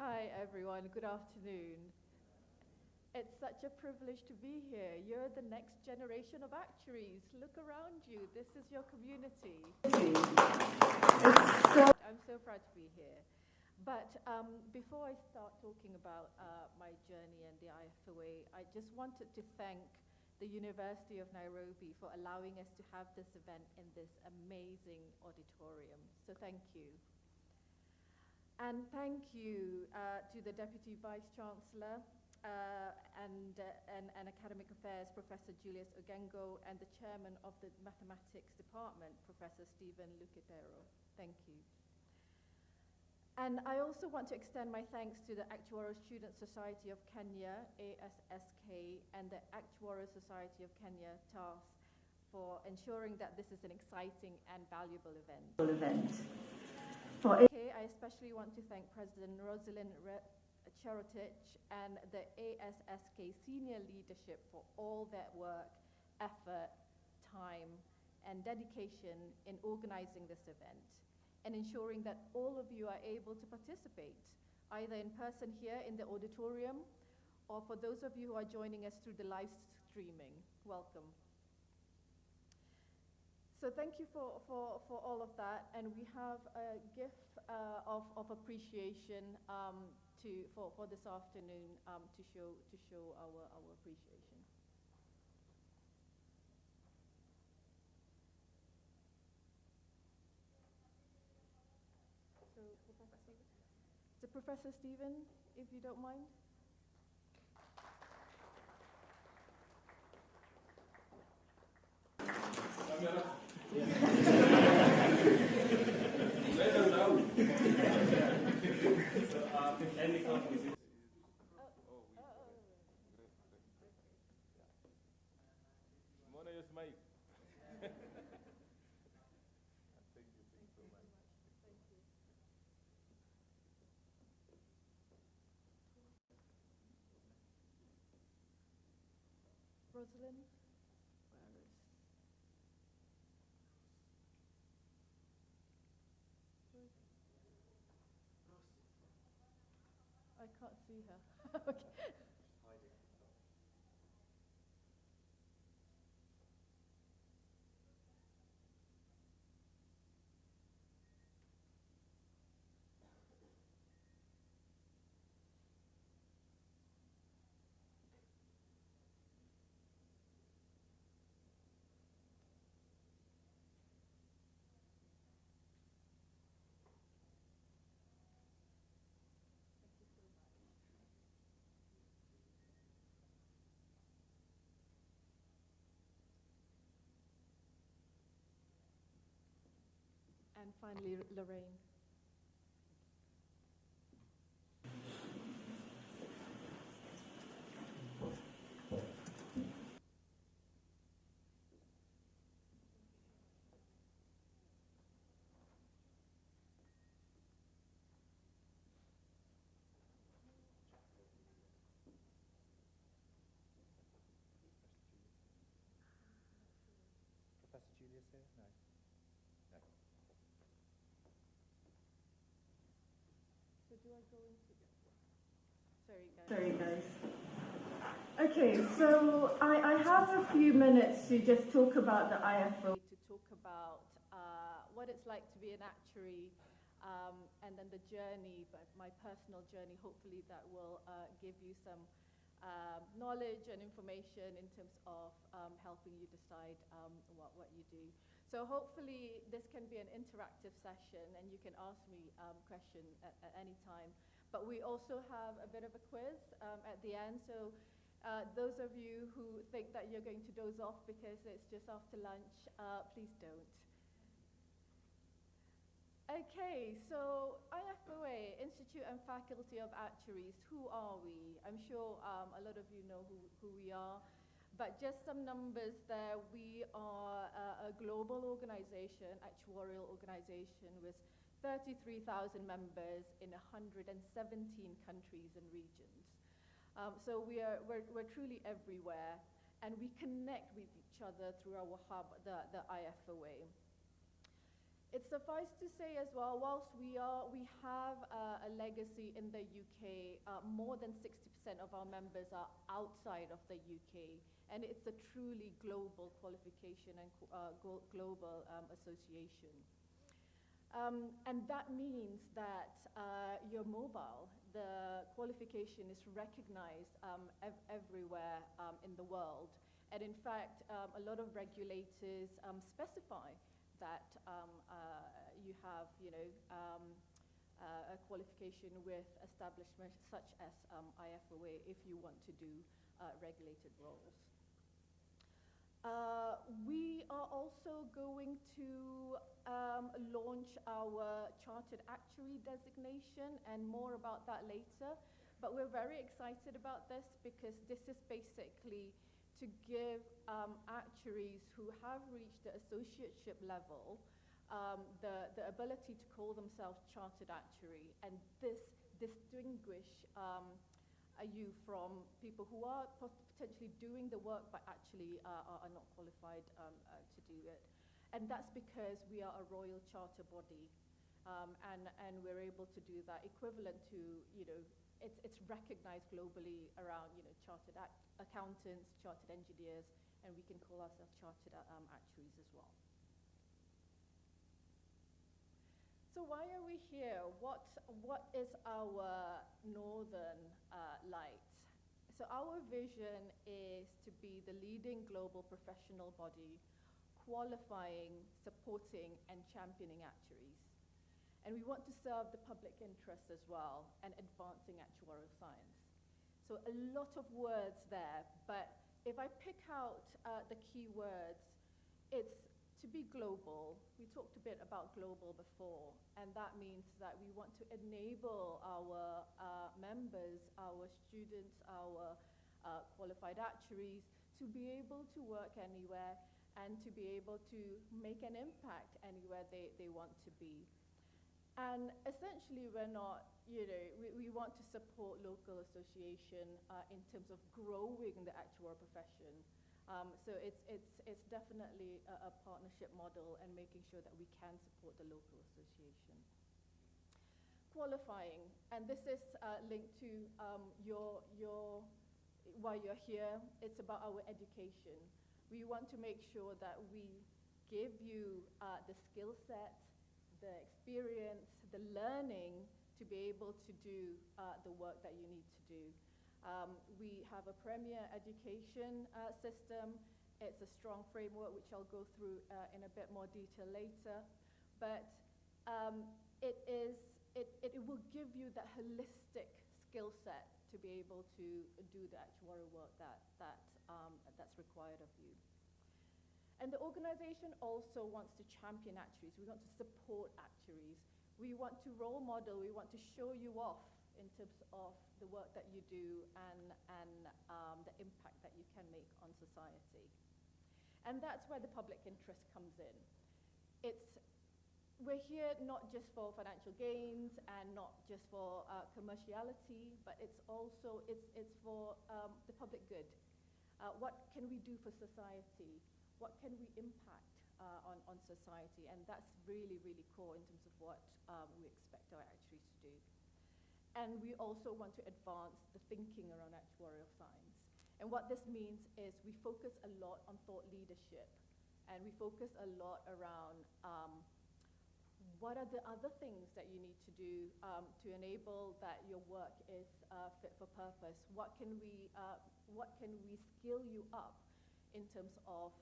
Hi everyone, good afternoon. It's such a privilege to be here. You're the next generation of actuaries. Look around you, this is your community. I'm so proud to be here. But before I start talking about my journey and the IFoA, I just wanted to thank the University of Nairobi for allowing us to have this event in this amazing auditorium. So thank you. And thank you to the Deputy Vice Chancellor and Academic Affairs, Professor Julius Ogengo, and the Chairman of the Mathematics Department, Professor Stephen Lucatero. Thank you. And I also want to extend my thanks to the Actuarial Student Society of Kenya, ASSK, and the Actuarial Society of Kenya, TAS, for ensuring that this is an exciting and valuable event. Okay, I especially want to thank President Rosalind Cherotich and the ASSK senior leadership for all their work, effort, time, and dedication in organizing this event and ensuring that all of you are able to participate, either in person here in the auditorium or for those of you who are joining us through the live streaming. Welcome. So thank you for all of that, and we have a gift of appreciation for this afternoon to show our appreciation. So Professor Stephen, if you don't mind. Let us know. Any companies. Mona, your mic. Thank you so much. Thank you. Rosalind? I can't see her. Okay. And finally, Lorraine. Professor Julius here? No. No. So do I go into this? Sorry, guys. Okay, so I have a few minutes to just talk about the IFO. To talk about what it's like to be an actuary, and then the journey, but my personal journey, hopefully that will give you some knowledge and information in terms of helping you decide what you do. So hopefully this can be an interactive session and you can ask me questions at any time. But we also have a bit of a quiz at the end. So those of you who think that you're going to doze off because it's just after lunch, please don't. Okay, so IFoA, Institute and Faculty of Actuaries, who are we? I'm sure a lot of you know who we are, but just some numbers there. We are a global organization, actuarial organization with 33,000 members in 117 countries and regions. So we're truly everywhere, and we connect with each other through our hub, the IFoA. It's suffice to say as well, whilst we have a legacy in the UK, more than 60% of our members are outside of the UK, and it's a truly global qualification and global association. And that means that you're mobile. The qualification is recognized everywhere in the world. And in fact, a lot of regulators specify that you have, a qualification with establishments such as IFoA if you want to do regulated roles. We are also going to launch our Chartered Actuary designation, and more about that later. But we're very excited about this because this is basically to give actuaries who have reached the associateship level the ability to call themselves Chartered Actuary, and this distinguish you from people who are potentially doing the work but actually are not qualified to do it. And that's because we are a royal charter body, and we're able to do that equivalent to, it's recognized globally around, chartered accountants, chartered engineers, and we can call ourselves chartered actuaries as well. So why are we here? What is our northern light? So our vision is to be the leading global professional body qualifying, supporting, and championing actuaries. And we want to serve the public interest as well and advancing actuarial science. So a lot of words there, but if I pick out the key words, it's to be global. We talked a bit about global before, and that means that we want to enable our members, our students, our qualified actuaries to be able to work anywhere and to be able to make an impact anywhere they want to be. And essentially, we're not, we want to support local association in terms of growing the actuarial profession. So it's definitely a partnership model and making sure that we can support the local association. Qualifying, and this is linked to why you're here. It's about our education. We want to make sure that we give you the skill set, the experience, the learning to be able to do the work that you need to do. We have a premier education system. It's a strong framework, which I'll go through in a bit more detail later. But it will give you that holistic skill set to be able to do the actuarial work that's required of you. And the organization also wants to champion actuaries. We want to support actuaries. We want to role model. We want to show you off in terms of the work that you do and the impact that you can make on society. And that's where the public interest comes in. We're here not just for financial gains and not just for commerciality, but it's also it's for the public good. What can we do for society? What can we impact on society? And that's really, really core in terms of what we expect our actuaries to do. And we also want to advance the thinking around actuarial science. And what this means is we focus a lot on thought leadership, and we focus a lot around what are the other things that you need to do to enable that your work is fit for purpose? What can we skill you up in terms of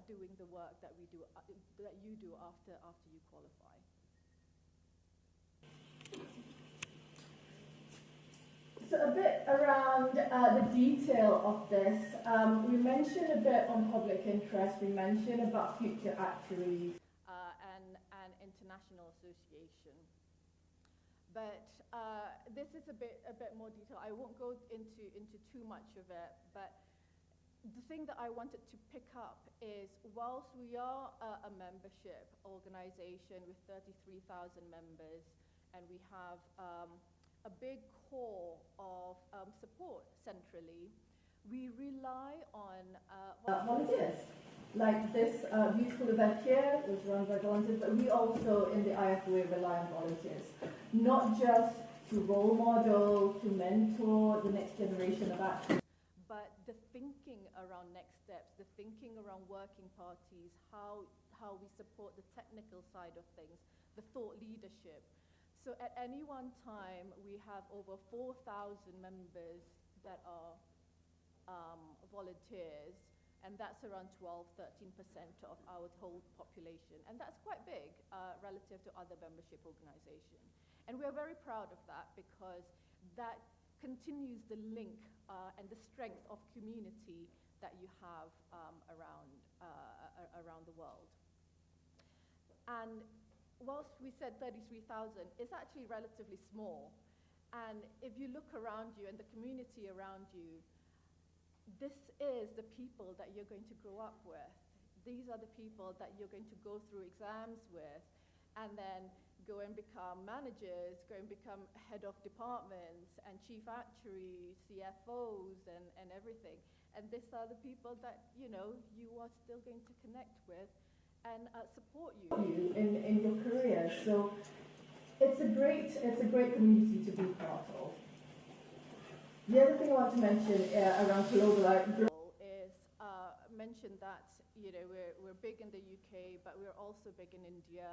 doing the work that you do after you qualify? So a bit around the detail of this. We mentioned a bit on public interest. We mentioned about future actuaries and international association. But this is a bit more detail. I won't go into too much of it. But the thing that I wanted to pick up is, whilst we are a membership organization with 33,000 members, and we have a big core of support centrally, we rely on volunteers. Like this beautiful event here was run by volunteers, but we also in the IFoA rely on volunteers. Not just to role model, to mentor the next generation of actuaries, but the thinking around next steps, the thinking around working parties, how we support the technical side of things, the thought leadership. So at any one time, we have over 4,000 members that are volunteers, and that's around 12–13% of our whole population. And that's quite big relative to other membership organizations. And we're very proud of that because that continues the link and the strength of community that you have around the world. And whilst we said 33,000, it's actually relatively small. And if you look around you and the community around you, this is the people that you're going to grow up with. These are the people that you're going to go through exams with, and then go and become managers, go and become head of departments, and chief actuaries, CFOs, and everything. And these are the people that, you know, you are still going to connect with and support you in your career. So it's a great community to be part of. The other thing I want to mention around global is mention that, you know, we're big in the UK, but we're also big in India,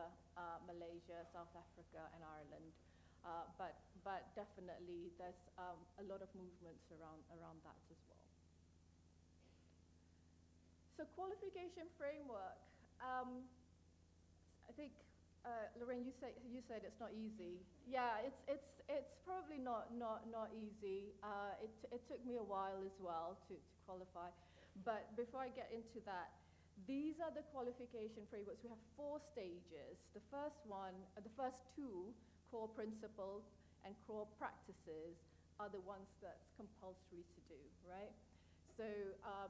Malaysia, South Africa, and Ireland. But definitely there's a lot of movements around that as well. So qualification framework. I think Lorraine, you said it's not easy. Yeah, it's probably not easy. It took me a while as well to qualify. But before I get into that, these are the qualification frameworks. We have 4 stages. The first one, the first 2 core principles and core practices are the ones that's compulsory to do, right? So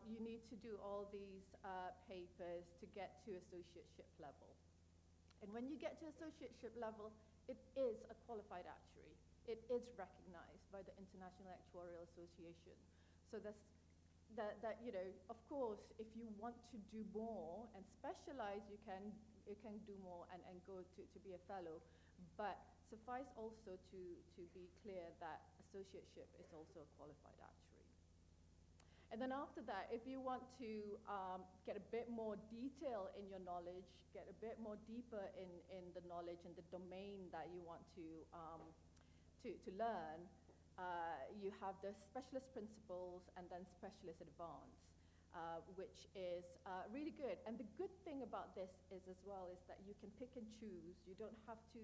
you need to do all these papers to get to associateship level. And when you get to associateship level, it is a qualified actuary. It is recognized by the International Actuarial Association. So that's that you know, of course, if you want to do more and specialize, you can do more and go to be a fellow. But suffice also to be clear that associateship is also a qualified actuary. And then after that, if you want to get a bit more detail in your knowledge, get a bit more deeper in the knowledge and the domain that you want to learn, you have the specialist principles and then specialist advanced, which is really good. And the good thing about this is as well is that you can pick and choose. You don't have to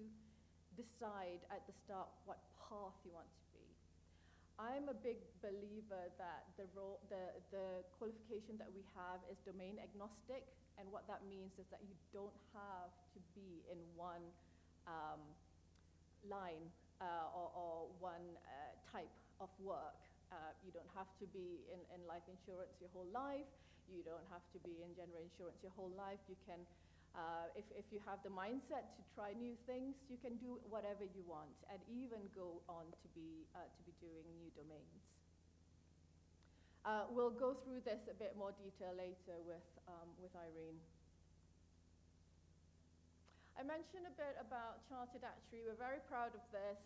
decide at the start what path you want to be. I'm a big believer that the qualification that we have is domain agnostic, and what that means is that you don't have to be in one line or one type of work. You don't have to be in life insurance your whole life. You don't have to be in general insurance your whole life. You can, if you have the mindset to try new things, you can do whatever you want and even go on to be doing new domains. We'll go through this a bit more detail later with Irene. I mentioned a bit about Chartered Actuary. We're very proud of this.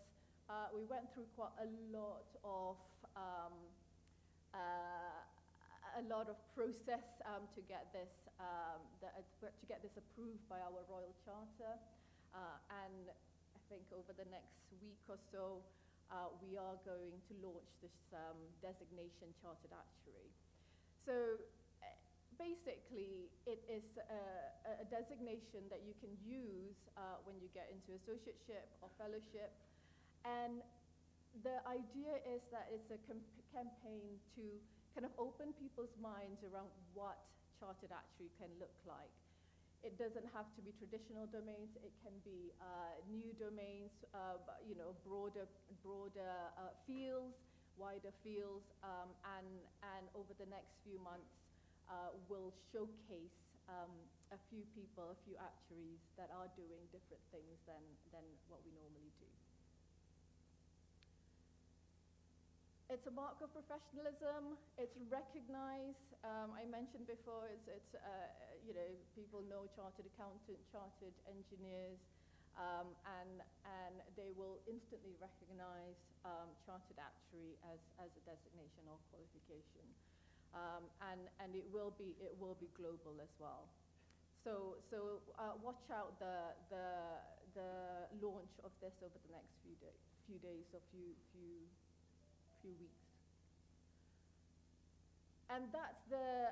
We went through quite a lot of process to get this approved by our Royal Charter, and I think over the next week or so, we are going to launch this designation Chartered Actuary. So basically, it is a designation that you can use when you get into associateship or fellowship. And the idea is that it's a campaign to kind of open people's minds around what Chartered Actuary can look like. It doesn't have to be traditional domains. It can be new domains, you know, broader fields, wider fields, and over the next few months, we'll showcase a few people, a few actuaries that are doing different things than what we normally do. It's a mark of professionalism. It's recognized. I mentioned before, you know, people know chartered accountant, chartered engineers, and they will instantly recognize chartered actuary as a designation or qualification, and it will be global as well. So watch out the launch of this over the next few days or few weeks. And that's the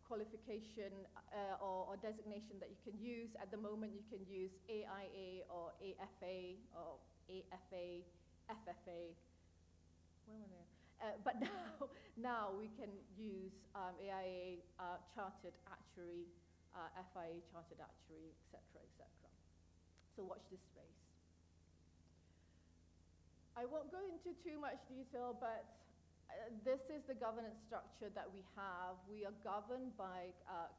qualification or designation that you can use. At the moment, you can use AIA or AFA or AFA, FFA. But now we can use AIA, Chartered Actuary, FIA, Chartered Actuary, etc., etc. So watch this space. I won't go into too much detail, but this is the governance structure that we have. We are governed by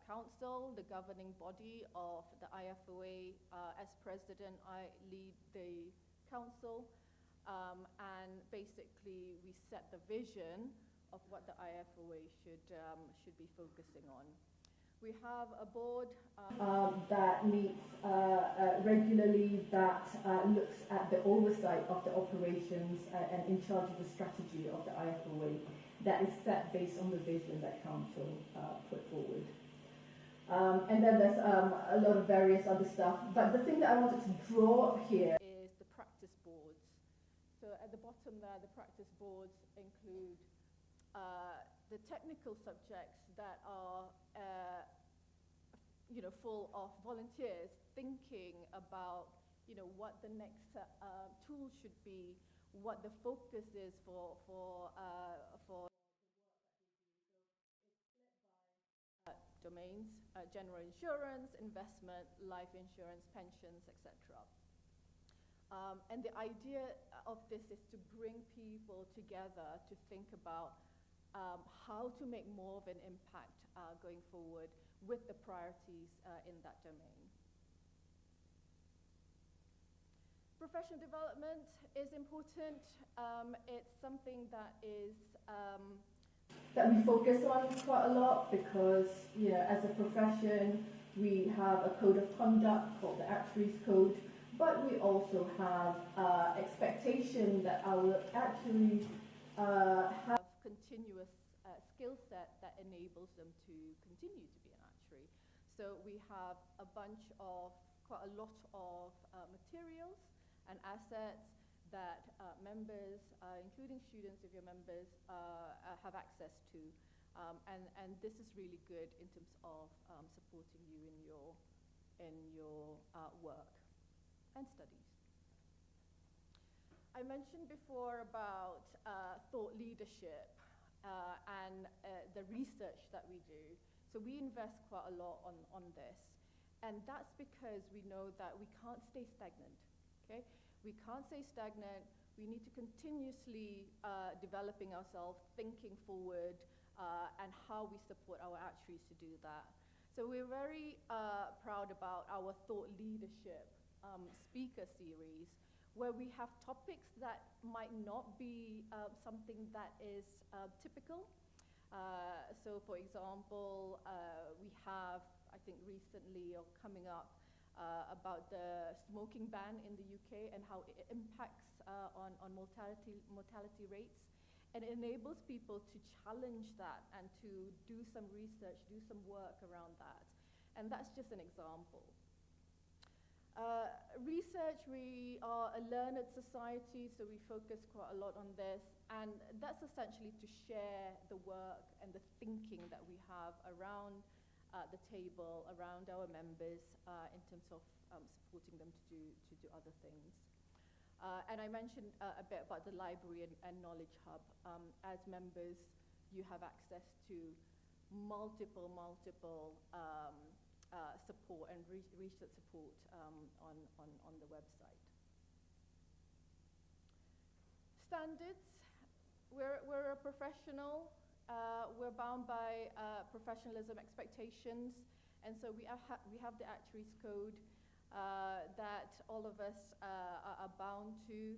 council, the governing body of the IFoA. As president, I lead the council, and basically we set the vision of what the IFoA should be focusing on. We have a board that meets regularly, that looks at the oversight of the operations and in charge of the strategy of the IFoA that is set based on the vision that Council put forward. And then there's a lot of various other stuff. But the thing that I wanted to draw up here is the practice boards. So at the bottom there, the practice boards include the technical subjects that are you know, full of volunteers thinking about, you know, what the next tool should be, what the focus is for the work that they do. So it's split by domains, general insurance, investment, life insurance, pensions, etc. And the idea of this is to bring people together to think about how to make more of an impact going forward with the priorities in that domain. Professional development is important. It's something that is that we focus on quite a lot because, you know, as a profession, we have a code of conduct called the Actuaries Code, but we also have expectation that our actuaries have continuous skill set that enables them to continue to be an actuary. So we have a bunch of, quite a lot of materials and assets that members, including students of your members, have access to. And this is really good in terms of supporting you in your work and studies. I mentioned before about thought leadership and the research that we do. So we invest quite a lot on this. And that's because we know that we can't stay stagnant, okay? We can't stay stagnant. We need to continuously developing ourselves, thinking forward, and how we support our actuaries to do that. So we're very proud about our thought leadership speaker series, where we have topics that might not be something that is typical. So for example, we have, I think recently or coming up, about the smoking ban in the UK and how it impacts on mortality rates. And it enables people to challenge that and to do some research, do some work around that. And that's just an example. Research, we are a learned society, so we focus quite a lot on this, and that's essentially to share the work and the thinking that we have around the table, around our members, in terms of supporting them to do other things. And I mentioned a bit about the library and knowledge hub. As members, you have access to multiple support and research support on the website. Standards. We're a professional. We're bound by professionalism expectations, and so we have the Actuaries Code that all of us are bound to.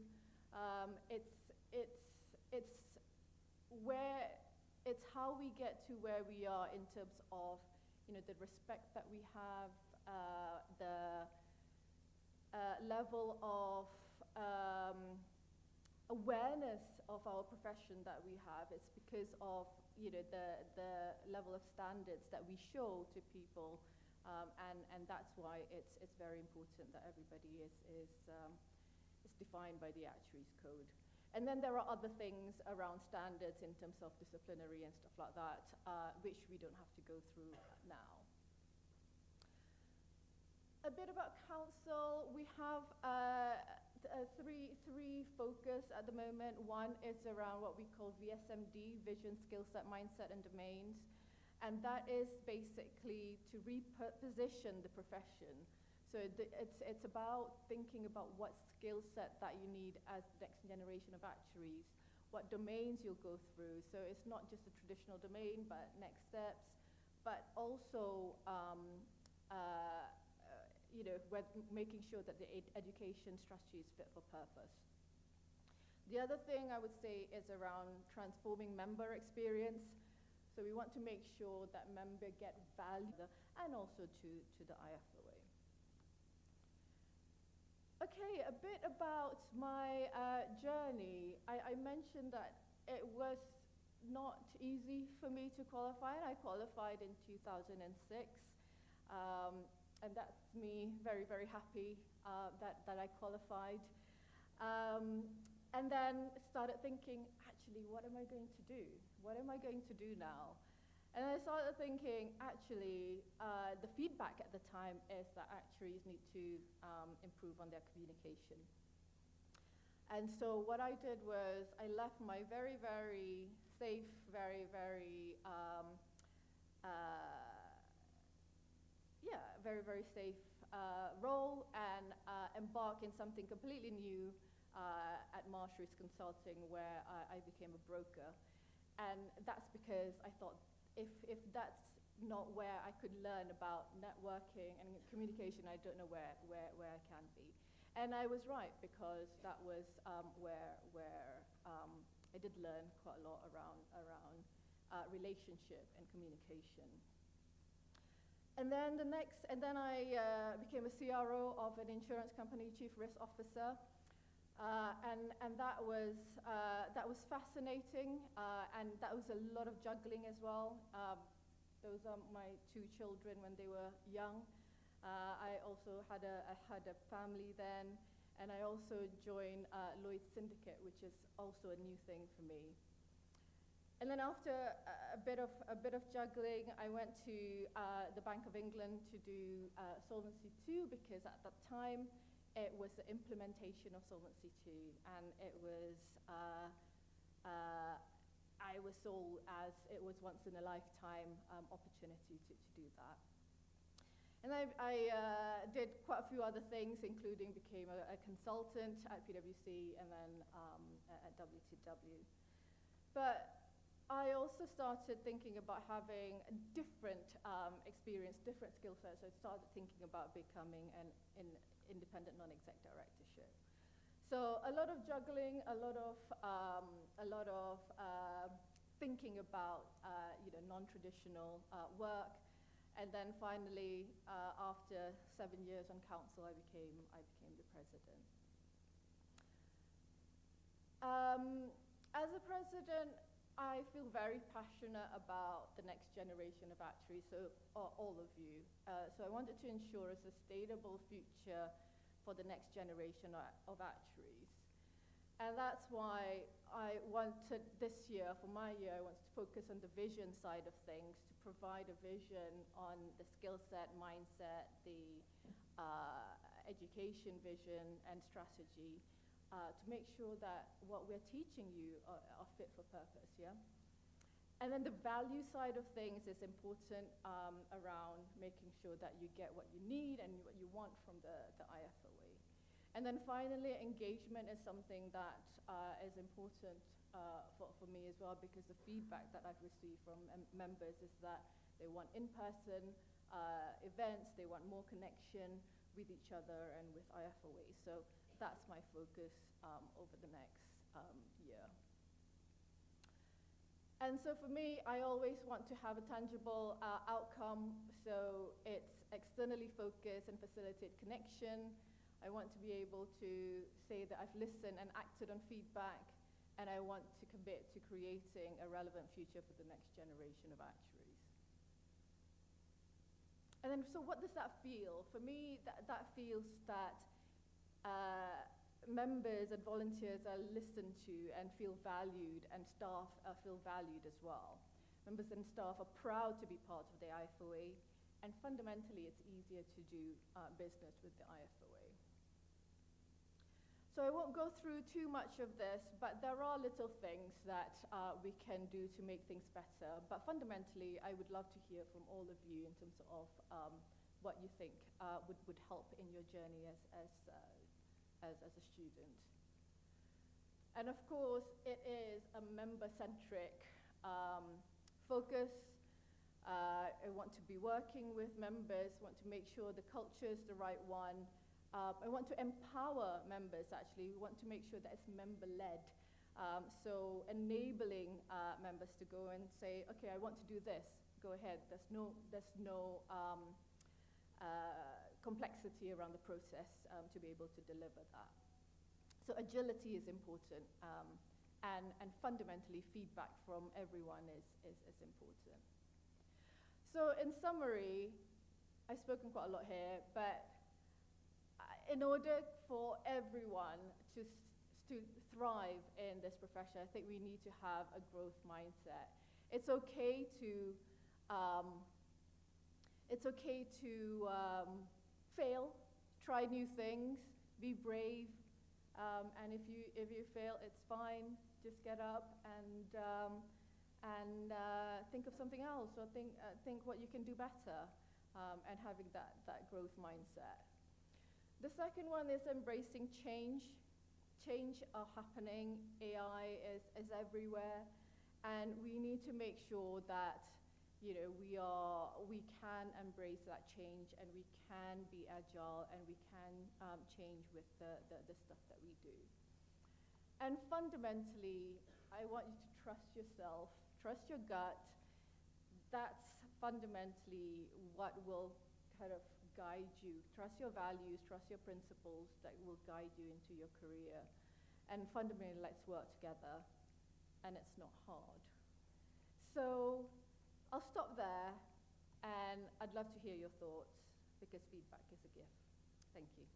It's it's how we get to where we are in terms of, the respect that we have, the level of awareness of our profession that we have. It's because of, the level of standards that we show to people, and that's why it's very important that everybody is defined by the Actuaries Code. And then there are other things around standards in terms of disciplinary and stuff like that, which we don't have to go through now. A bit about council. We have three focus at the moment. One is around what we call VSMD, vision, skill set, mindset, and domains. And that is basically to reposition the profession. So it's about thinking about what skill set that you need as the next generation of actuaries, what domains you'll go through. So it's not just a traditional domain, but next steps, but also we're making sure that the education strategy is fit for purpose. The other thing I would say is around transforming member experience. So we want to make sure that members get value, and also to the IFoA. Okay, a bit about my journey. I mentioned that it was not easy for me to qualify. I qualified in 2006, and that's me very, very happy that I qualified. And then started thinking, actually, what am I going to do? What am I going to do now? And I started thinking, actually, the feedback at the time is that actuaries need to improve on their communication. And so what I did was I left my very, very safe, very, very, very, very safe role and embark in something completely new at Marsh Risk Consulting, where I became a broker. And that's because I thought, if that's not where I could learn about networking and communication, I don't know where I can be. And I was right, because that was where I did learn quite a lot around relationship and communication. And then I became a CRO of an insurance company, Chief Risk Officer. And that was fascinating, and that was a lot of juggling as well. Those are my two children when they were young. I also had a family then, and I also joined Lloyd's Syndicate, which is also a new thing for me. And then after a bit of juggling, I went to the Bank of England to do Solvency II, because at that time it was the implementation of Solvency II, and it was I was sold as it was once in a lifetime opportunity to do that. And I did quite a few other things, including became a consultant at PwC and then at WTW. But I also started thinking about having a different experience, different skill sets. So I started thinking about becoming an independent non-exec directorship. So a lot of juggling, a lot of thinking about non-traditional work. And then finally, after 7 years on council, I became the president. As a president, I feel very passionate about the next generation of actuaries, so all of you. So I wanted to ensure a sustainable future for the next generation of actuaries. And that's why I wanted this year, for my year, I wanted to focus on the vision side of things, to provide a vision on the skill set, mindset, the education vision and strategy, to make sure that what we're teaching you are fit for purpose, yeah? And then the value side of things is important around making sure that you get what you need and what you want from the IFoA. And then finally, engagement is something that is important for me as well, because the feedback that I've received from members is that they want in-person events, they want more connection with each other and with IFoA. So that's my focus over the next year. And so for me, I always want to have a tangible outcome, so it's externally focused and facilitate connection. I want to be able to say that I've listened and acted on feedback, and I want to commit to creating a relevant future for the next generation of actuaries. And then, so what does that feel? For me, that feels that members and volunteers are listened to and feel valued, and staff feel valued as well. Members and staff are proud to be part of the IFoA, and fundamentally it's easier to do business with the IFoA. So I won't go through too much of this, but there are little things that we can do to make things better. But fundamentally, I would love to hear from all of you in terms of what you think would help in your journey as a student. And of course, it is a member-centric focus. I want to be working with members, want to make sure the culture is the right one. I want to empower members, actually. We want to make sure that it's member-led. So enabling members to go and say, okay, I want to do this, go ahead. There's no complexity around the process to be able to deliver that. So agility is important, and fundamentally feedback from everyone is important. So in summary, I've spoken quite a lot here, but in order for everyone to thrive in this profession, I think we need to have a growth mindset. It's okay to fail, try new things, be brave, and if you fail, it's fine. Just get up and think of something else, or think what you can do better, and having that growth mindset. The second one is embracing change. Change are happening. AI is everywhere, and we need to make sure that we can embrace that change, and we can be agile, and we can change with the stuff that we do. And fundamentally, I want you to trust yourself, trust your gut. That's fundamentally what will kind of guide you. Trust your values, trust your principles that will guide you into your career. And fundamentally, let's work together, and it's not hard. So I'll stop there, and I'd love to hear your thoughts, because feedback is a gift. Thank you.